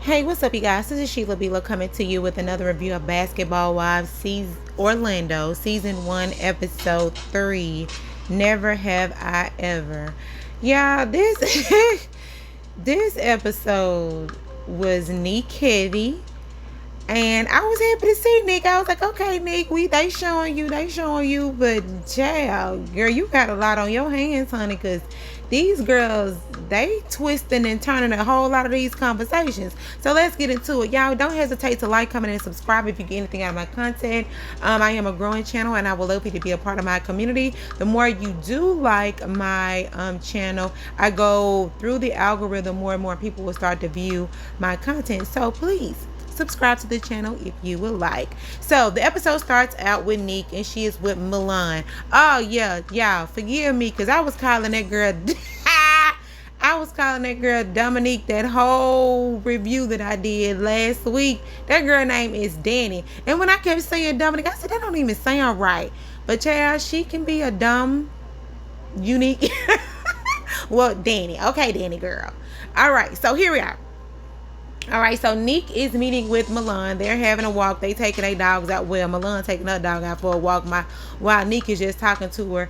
Hey, what's up, you guys? This is Sheila Bila coming to you with another review of Basketball Wives season Orlando, season 1, episode 3. Never have I ever. Yeah, this this episode was Nique heavy. And I was happy to see Nick. I was like, okay, Nick, they showing you. But, child, girl, you got a lot on your hands, honey, because these girls, they twisting and turning a whole lot of these conversations. So let's get into it. Y'all, don't hesitate to like, comment, and subscribe if you get anything out of my content. I am a growing channel, and I would love you to be a part of my community. The more you do like my channel, I go through the algorithm, more and more people will start to view my content. So please, subscribe to the channel if you would like. So the episode starts out with Nique, and she is with Milan. Oh yeah, y'all forgive me, because I was calling that girl Dominique that whole review that I did last week. That girl name is Danny, and when I kept saying Dominique, I said that don't even sound right. But child, she can be a dumb unique well, Danny. Okay, Danny girl. All right, so here we are. All right, so Nique is meeting with Milan. They're having a walk. They taking their dogs out. Well, Milan taking her dog out for a walk while Nique is just talking to her,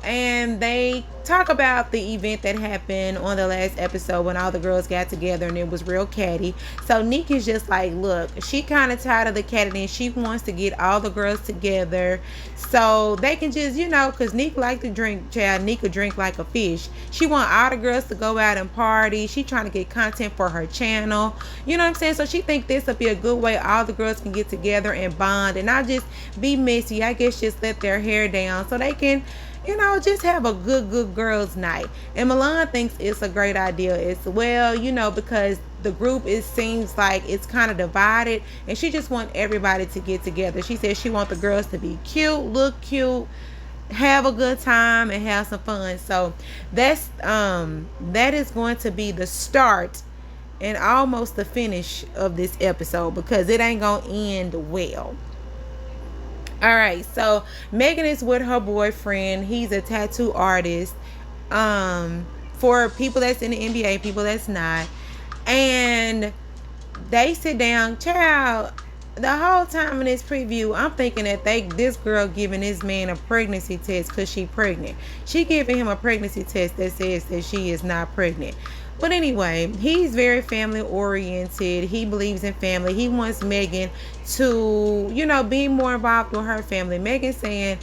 and they talk about the event that happened on the last episode when all the girls got together and it was real catty. So Nique is just like, look, she kind of tired of the catty and she wants to get all the girls together so they can just, because Nique like to drink, child. Nique could drink like a fish. She want all the girls to go out and party. She trying to get content for her channel. You know what I'm saying? So she think this will be a good way all the girls can get together and bond and not just be messy. I guess just let their hair down so they can, just have a good girls night. And Milan thinks it's a great idea as well, because the group, it seems like it's kind of divided, and she just want everybody to get together. She says she want the girls to be cute, look cute, have a good time, and have some fun. So that is going to be the start and almost the finish of this episode, because it ain't gonna end well. All right, so Megan is with her boyfriend. He's a tattoo artist. For people that's in the NBA, people that's not, and they sit down. Child, the whole time in this preview, I'm thinking that this girl giving this man a pregnancy test because she pregnant. She giving him a pregnancy test that says that she is not pregnant. But anyway, he's very family oriented. He believes in family. He wants Megan to, be more involved with her family. Megan saying,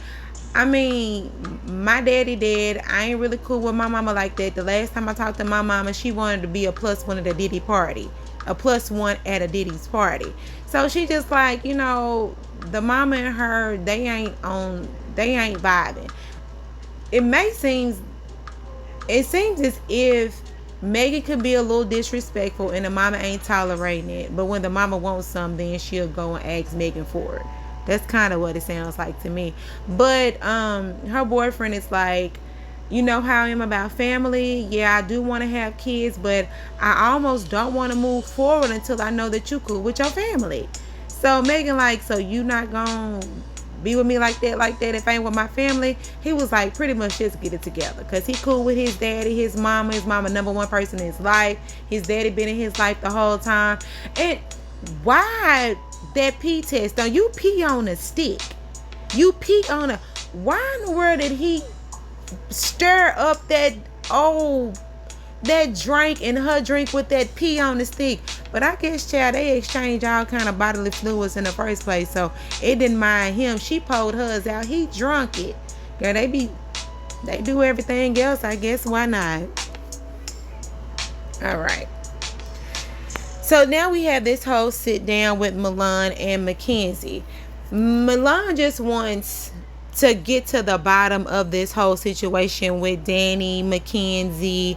I mean, my daddy dead. I ain't really cool with my mama like that. The last time I talked to my mama, she wanted to be a +1 at a Diddy party. A +1 at a Diddy's party. So she just like, the mama and her, they ain't vibing. It seems as if Megan could be a little disrespectful and the mama ain't tolerating it. But when the mama wants something, then she'll go and ask Megan for it. That's kind of what it sounds like to me. But her boyfriend is like, you know how I am about family. Yeah, I do want to have kids, but I almost don't want to move forward until I know that you cool with your family. So Megan like, so you not gonna be with me like that if I ain't with my family? He was like, pretty much just get it together, because he cool with his daddy, his mama number one person in his life. His daddy been in his life the whole time. And why that pee test? Now, you pee on a stick. You pee on a... Why in the world did he stir up that drink and her drink with that pee on the stick? But I guess, child, they exchange all kind of bodily fluids in the first place, so it didn't mind him. She pulled hers out. He drunk it. Girl, they do everything else, I guess. Why not? All right. So now we have this whole sit down with Milan and Mackenzie. Milan just wants to get to the bottom of this whole situation with Danny, Mackenzie,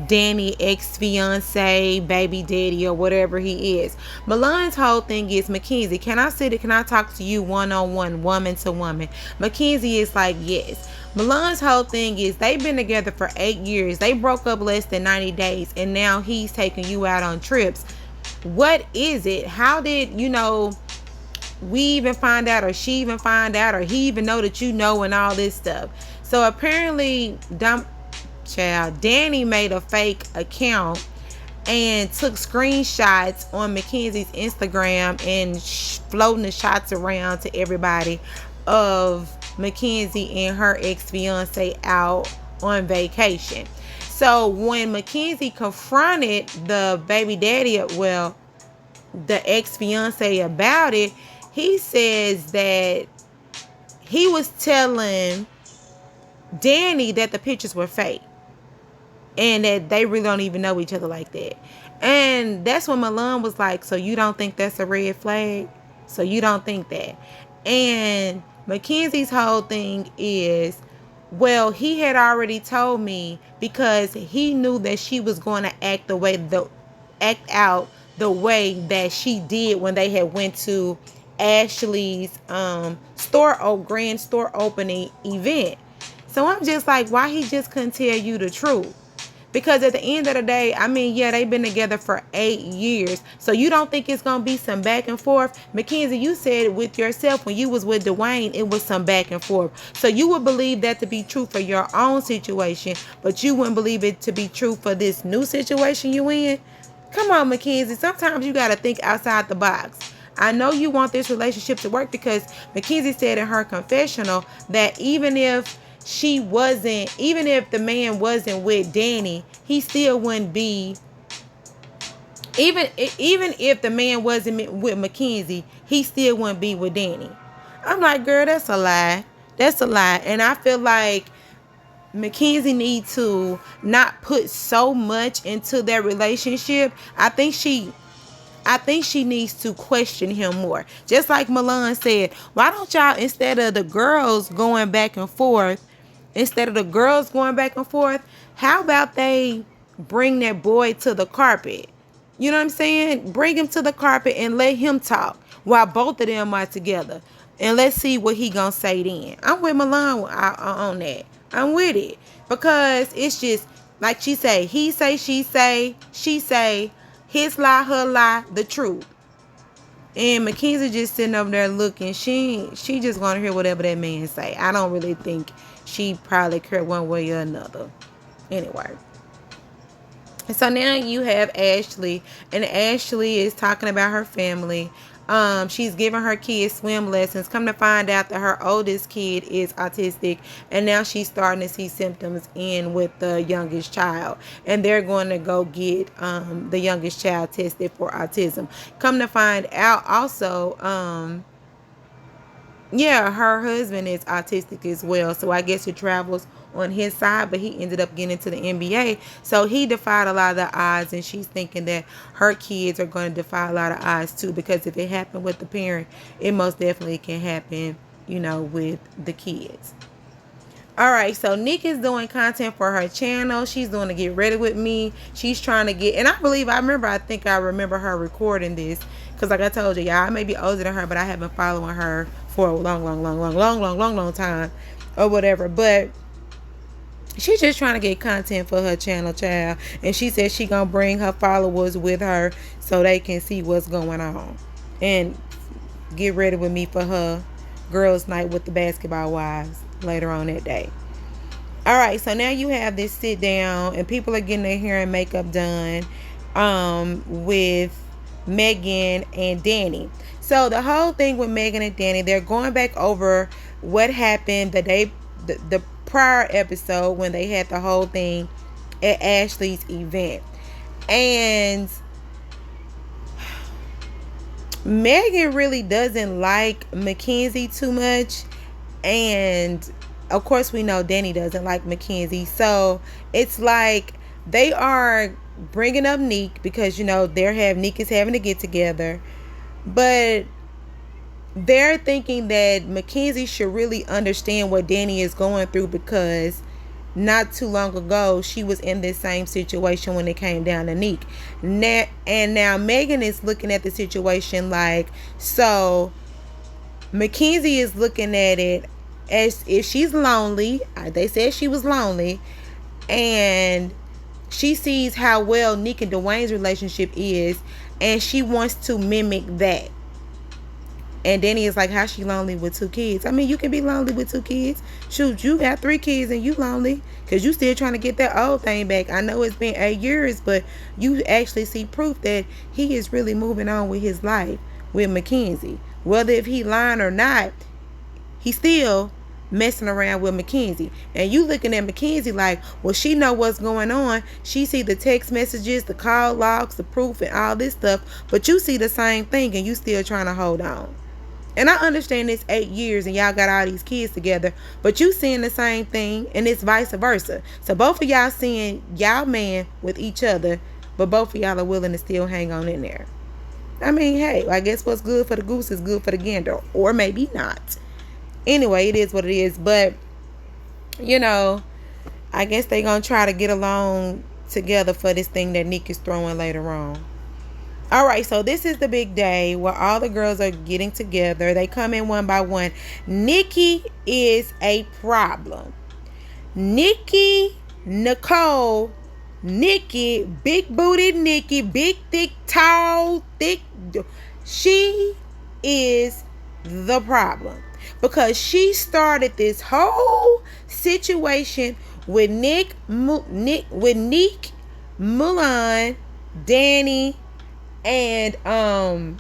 Danny ex-fiance, baby daddy, or whatever he is. Milan's whole thing is, Mackenzie, can I talk to you one-on-one, woman to woman? Mackenzie is like, yes. Milan's whole thing is, they've been together for 8 years. They broke up less than 90 days, and now he's taking you out on trips. What is it? How did, we even find out, or she even find out, or he even know that and all this stuff? So apparently Danny made a fake account and took screenshots on Mackenzie's Instagram and floating the shots around to everybody of Mackenzie and her ex-fiance out on vacation. So when Mackenzie confronted the baby daddy, well, the ex-fiance about it, he says that he was telling Danny that the pictures were fake and that they really don't even know each other like that. And that's when Milan was like, so you don't think that's a red flag? So you don't think that? And Mackenzie's whole thing is, well, he had already told me because he knew that she was going to act out the way that she did when they had went to Ashley's grand store opening event. So I'm just like, why he just couldn't tell you the truth? Because at the end of the day, I mean, yeah, they've been together for 8 years. So you don't think it's going to be some back and forth? Mackenzie, you said with yourself when you was with Dwayne, it was some back and forth. So you would believe that to be true for your own situation, but you wouldn't believe it to be true for this new situation you in? Come on, Mackenzie. Sometimes you got to think outside the box. I know you want this relationship to work because Mackenzie said in her confessional that even if the man wasn't with Danny, he still wouldn't be. Even if the man wasn't with Mackenzie, he still wouldn't be with Danny. I'm like, girl, that's a lie. That's a lie. And I feel like Mackenzie needs to not put so much into their relationship. I think she needs to question him more. Just like Milan said, why don't y'all, instead of the girls going back and forth, how about they bring that boy to the carpet? You know what I'm saying? Bring him to the carpet and let him talk while both of them are together. And let's see what he gonna say then. I'm with Milan on that. I'm with it. Because it's just, like she say, he say, she say, his lie, her lie, the truth. And Mackenzie just sitting over there looking. She just gonna hear whatever that man say. I don't really think she probably cared one way or another. Anyway. So now you have Ashley. And Ashley is talking about her family. She's giving her kids swim lessons. Come to find out that her oldest kid is autistic, and now she's starting to see symptoms in with the youngest child, and they're going to go get the youngest child tested for autism. Come to find out also, her husband is autistic as well, so I guess it travels on his side, but he ended up getting into the NBA, so he defied a lot of the odds, and she's thinking that her kids are going to defy a lot of odds too, because if it happened with the parent, it most definitely can happen, with the kids. All right, so Nique is doing content for her channel. She's doing to Get Ready With Me. She's trying to get, and I think I remember her recording this, because like I told you, y'all, I may be older than her, but I have been following her for a long time or whatever, but she's just trying to get content for her channel, child. And she said she gonna bring her followers with her so they can see what's going on and get ready with me for her girls' night with the basketball wives later on that day. All right, so now you have this sit down and people are getting their hair and makeup done with Megan and Danny. So the whole thing with Megan and Danny, they're going back over what happened the prior episode when they had the whole thing at Ashley's event. And Megan really doesn't like Mackenzie too much, and of course we know Danny doesn't like Mackenzie. So it's like they are bringing up Nique because Nique is having to get together, but they're thinking that Mackenzie should really understand what Danny is going through, because not too long ago she was in this same situation when it came down to Nique. And now Megan is looking at the situation like, so Mackenzie is looking at it as if she's lonely. They said she was lonely, and she sees how well Nique and Dwayne's relationship is, and she wants to mimic that. And Danny is like, how she lonely with 2 kids? I mean, you can be lonely with 2 kids. Shoot, you got 3 kids and you lonely because you still trying to get that old thing back. I know it's been 8 years, but you actually see proof that he is really moving on with his life with Mackenzie. Whether if he lying or not, he still messing around with Mackenzie. And you looking at Mackenzie like, well, she know what's going on. She see the text messages, the call logs, the proof, and all this stuff. But you see the same thing and you still trying to hold on. And I understand it's 8 years and y'all got all these kids together, but you seeing the same thing and it's vice versa. So both of y'all seeing y'all man with each other, but both of y'all are willing to still hang on in there. I mean, hey, I guess what's good for the goose is good for the gander, or maybe not. Anyway, it is what it is. But, you know, I guess they gonna try to get along together for this thing that Nique is throwing later on. All right, so this is the big day where all the girls are getting together. They come in one by one. Nique is a problem. Nique, Nicole, Nique, big booted Nique, big, thick, tall, thick. She is the problem because she started this whole situation with Nique, Mulan, Danny, and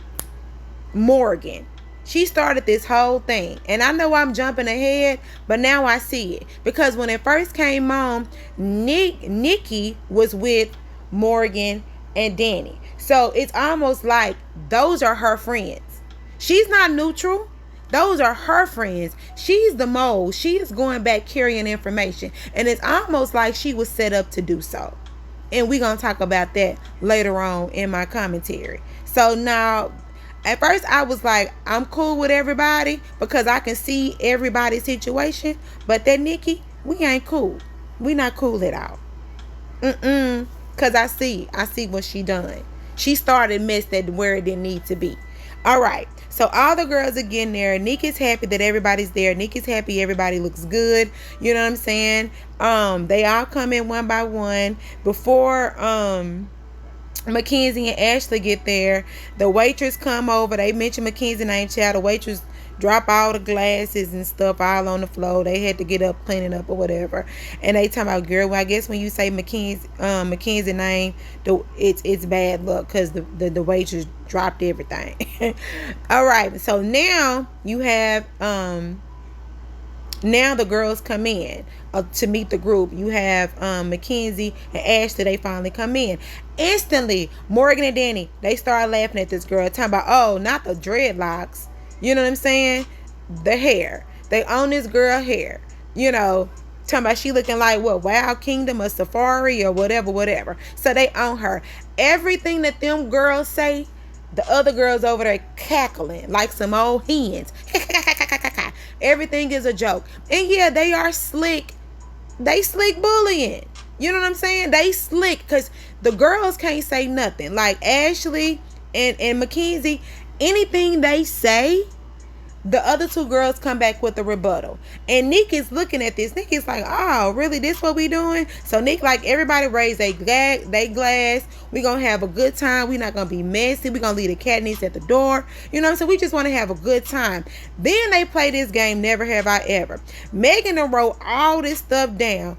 Morgan. She started this whole thing. And I know I'm jumping ahead, but now I see it. Because when it first came on, Nique was with Morgan and Danny. So it's almost like those are her friends. She's not neutral. Those are her friends. She's the mole. She is going back carrying information. And it's almost like she was set up to do so. And we're going to talk about that later on in my commentary. So now, at first I was like, I'm cool with everybody because I can see everybody's situation. But that Nique, we ain't cool. We not cool at all. Because I see what she done. She started mess that where it didn't need to be. All right. So all the girls are getting there. Nique is happy that everybody's there. Nique is happy everybody looks good. You know what I'm saying? They all come in one by one. Before Mackenzie and Ashley get there, the waitress come over. They mention Mackenzie name, child. The waitress drop all the glasses and stuff all on the floor. They had to get up, clean it up or whatever. And they talking about, girl, well, I guess when you say Mackenzie name, it's bad luck because the waitress dropped everything. All right. So now you have now the girls come in to meet the group. You have Mackenzie and Ashley. They finally come in. Instantly, Morgan and Danny, they start laughing at this girl, talking about, oh, not the dreadlocks. You know what I'm saying? The hair. They own this girl hair. You know, talking about she looking like what? Wild Kingdom or Safari or whatever. So they own her. Everything that them girls say, the other girls over there cackling like some old hens. Everything is a joke. And yeah, they are slick. They slick bullying. You know what I'm saying? They slick because the girls can't say nothing. Like Ashley and Mackenzie, anything they say, the other two girls come back with a rebuttal. And Nique is looking at this. Nique is like, oh, really? This what we doing? So Nique, like, everybody raise they glass. We gonna have a good time. We not gonna be messy. We gonna leave the cat at the door. You know what I'm saying? We just want to have a good time. Then they play this game, Never Have I Ever. Megan done wrote all this stuff down.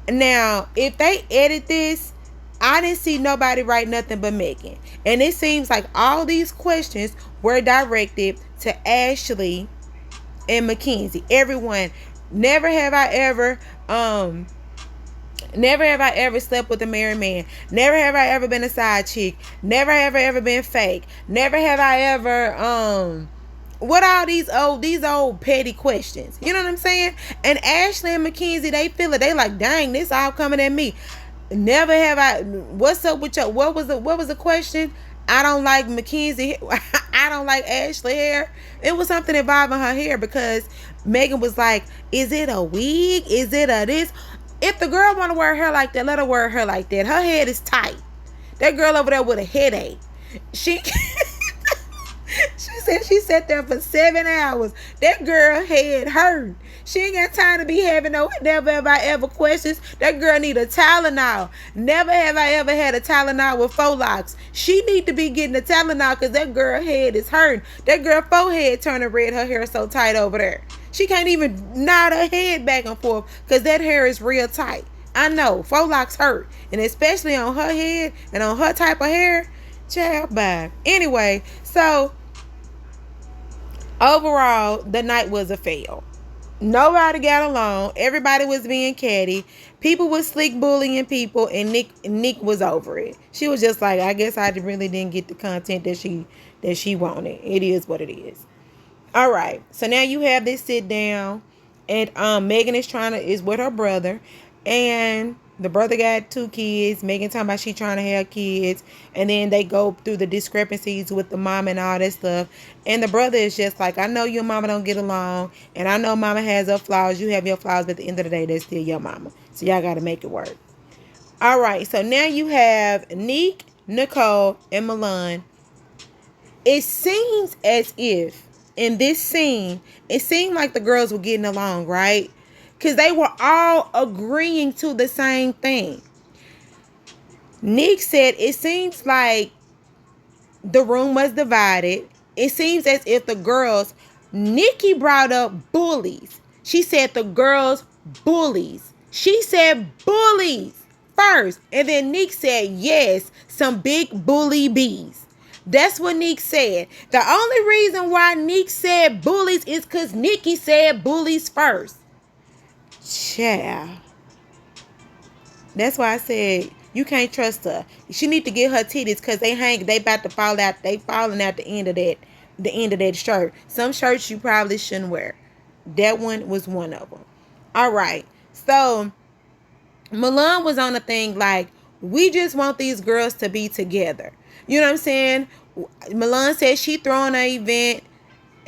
Now, if they edit this, I didn't see nobody write nothing but Megan. And it seems like all these questions were directed to Ashley and Mackenzie. Everyone, never have I ever slept with a married man. Never have I ever been a side chick. Never have I ever been fake. Never have I ever what all these old petty questions. You know what I'm saying? And Ashley and Mackenzie, they feel it. They like, dang, this all coming at me. Never have I. What's up with your? What was the question? I don't like Mackenzie. I don't like Ashley hair. It was something involving her hair because Megan was like, "Is it a wig? Is it a this?" If the girl want to wear her hair like that, let her wear her hair like that. Her head is tight. That girl over there with a headache. She said she sat there for 7 hours. That girl head hurt. She ain't got time to be having no never have I ever questions. That girl need a Tylenol. Never have I ever had a Tylenol with faux locks. She need to be getting a Tylenol because that girl head is hurting. That girl forehead turning red. Her hair so tight over there. She can't even nod her head back and forth because that hair is real tight. I know. Faux locks hurt. And especially on her head and on her type of hair. Child, bye. Anyway, so overall, the night was a fail. Nobody got along. Everybody was being catty. People was slick bullying people, and Nique was over it. She was just like, I guess I really didn't get the content that she wanted. It is what it is. All right. So now you have this sit down, and Megan is with her brother, and the brother got 2 kids. Megan talking about she trying to have kids. And then they go through the discrepancies with the mom and all that stuff. And the brother is just like, I know your mama don't get along. And I know mama has her flaws. You have your flaws. But at the end of the day, that's still your mama. So y'all got to make it work. All right. So now you have Nique, Nicole, and Milan. It seems as if in this scene, it seemed like the girls were getting along, right? Because they were all agreeing to the same thing. Nique said it seems like the room was divided. It seems as if the girls, Nique brought up bullies. She said the girls bullies. She said bullies first. And then Nique said, yes, some big bully bees. That's what Nique said. The only reason why Nique said bullies is because Nique said bullies first. Child. That's why I said you can't trust her. She need to get her titties because they about to fall out. They falling out the end of that shirt. Some shirts you probably shouldn't wear. That one was one of them. All right. So Milan was on a thing like, we just want these girls to be together. You know what I'm saying? Milan said she throwing an event.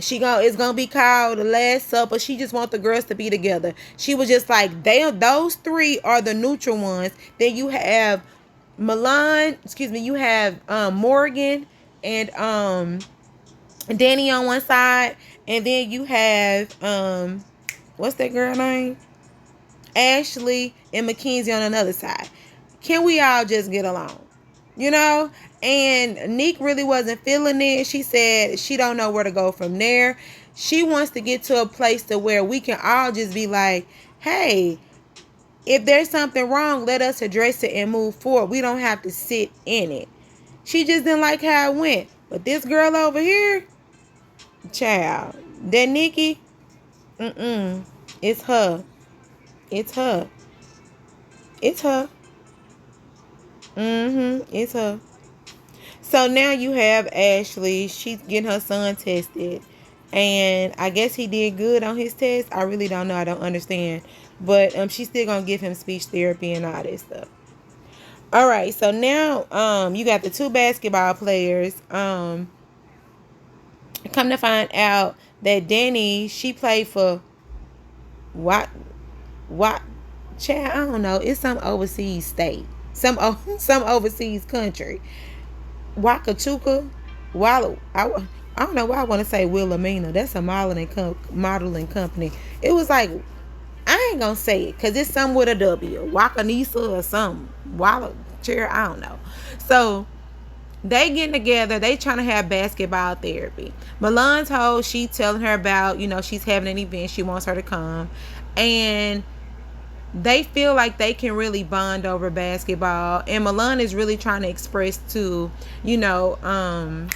It's gonna be called The Last Supper. She just want the girls to be together. She was just like, those 3 are the neutral ones. Then you have you have Morgan and Danny on one side, and then you have what's that girl name? Ashley and Mackenzie on another side. Can we all just get along? You know? And Nique really wasn't feeling it. She said she don't know where to go from there. She wants to get to a place to where we can all just be like, hey, if there's something wrong, let us address it and move forward. We don't have to sit in it. She just didn't like how it went. But this girl over here, child, that Nique, it's her. It's her. It's her. It's her. So now you have Ashley. She's getting her son tested. And I guess he did good on his test. I really don't know. I don't understand. But she's still going to give him speech therapy and all that stuff. All right. So now you got the 2 basketball players. Come to find out that Danny, she played for what? Child, I don't know. It's some overseas state. Some overseas country. Wakachuka, Walla. I don't know why I want to say Wilhelmina. That's a modeling company. It was like, I ain't gonna say it because it's some with a W, Wakanisa or something. Walla chair, I don't know. So they getting together. They trying to have basketball therapy. Milan told she telling her about, she's having an event. She wants her to come, and they feel like they can really bond over basketball. And Milan is really trying to express to, Danny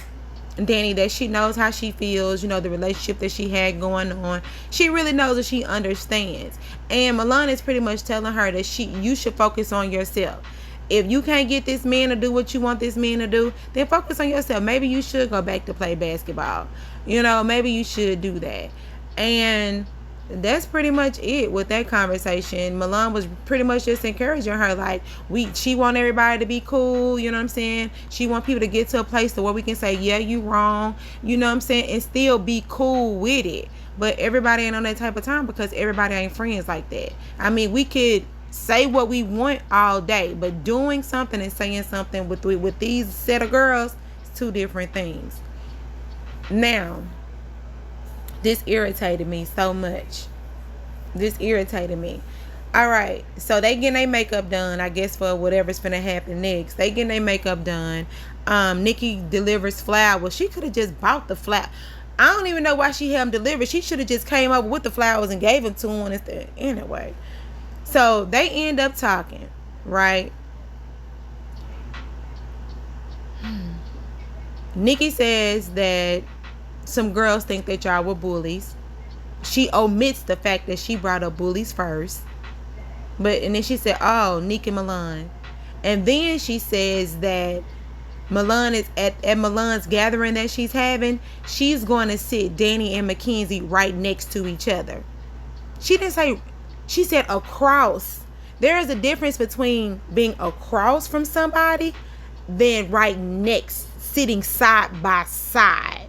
that she knows how she feels, the relationship that she had going on. She really knows that she understands. And Milan is pretty much telling her that you should focus on yourself. If you can't get this man to do what you want this man to do, then focus on yourself. Maybe you should go back to play basketball. Maybe you should do that. And that's pretty much it with that conversation. Milan was pretty much just encouraging her, like, she want everybody to be cool, you know what I'm saying? She want people to get to a place to where we can say, yeah, you wrong, you know what I'm saying, and still be cool with it. But everybody ain't on that type of time because everybody ain't friends like that. I mean, we could say what we want all day, but doing something and saying something with these set of girls is 2 different things. Now, this irritated me so much. Just irritated me. All right, so they getting their makeup done, I guess, for whatever's gonna happen next. They getting their makeup done. Nique delivers flowers. She could have just bought the flower. I don't even know why she had them delivered. She should have just came up with the flowers and gave them to him instead. Anyway, so they end up talking, right? Nique says that some girls think that y'all were bullies. She omits the fact that she brought up bullies first. And then she said, oh, Nique and Milan. And then she says that Milan is at Milan's gathering that she's having. She's going to sit Danny and Mackenzie right next to each other. She didn't say, she said across. There is a difference between being across from somebody than right next, sitting side by side.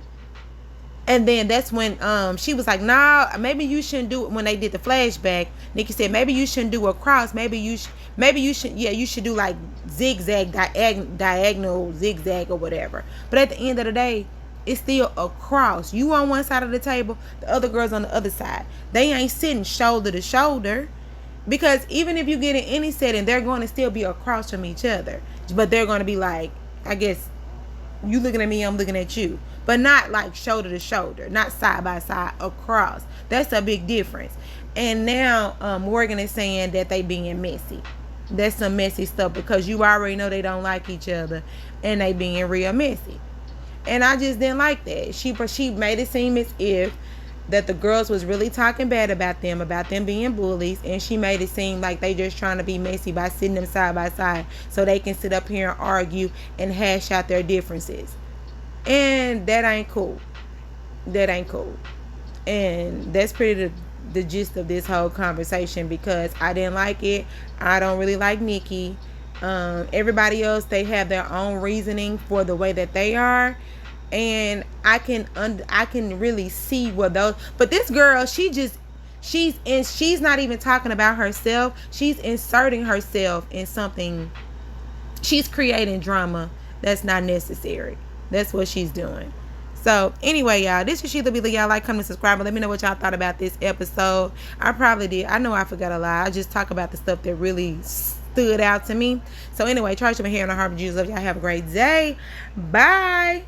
And then that's when she was like, nah, maybe you shouldn't do it. When they did the flashback, Nique said, maybe you shouldn't do a cross. Maybe you should, yeah, you should do like zigzag, diagonal, zigzag or whatever. But at the end of the day, it's still a cross. You on one side of the table, the other girl's on the other side. They ain't sitting shoulder to shoulder. Because even if you get in any setting, they're going to still be across from each other. But they're going to be like, I guess, you looking at me, I'm looking at you. But not like shoulder to shoulder, not side by side, across. That's a big difference. And now Morgan is saying that they being messy. That's some messy stuff because you already know they don't like each other and they being real messy. And I just didn't like that. She made it seem as if that the girls was really talking bad about them being bullies, and she made it seem like they just trying to be messy by sitting them side by side so they can sit up here and argue and hash out their differences. And that ain't cool. That ain't cool. And that's pretty the gist of this whole conversation because I didn't like it. I don't really like Nique. Everybody else, they have their own reasoning for the way that they are. And I can really see what those, but this girl, she's not even talking about herself. She's inserting herself in something. She's creating drama that's not necessary. That's what she's doing. So anyway, y'all, this is Sheila Billy. Y'all like, comment, subscribe, and let me know what y'all thought about this episode. I probably did. I know I forgot a lot. I just talk about the stuff that really stood out to me. So anyway, charge my hair and a heart of Jesus. Love y'all. Have a great day. Bye.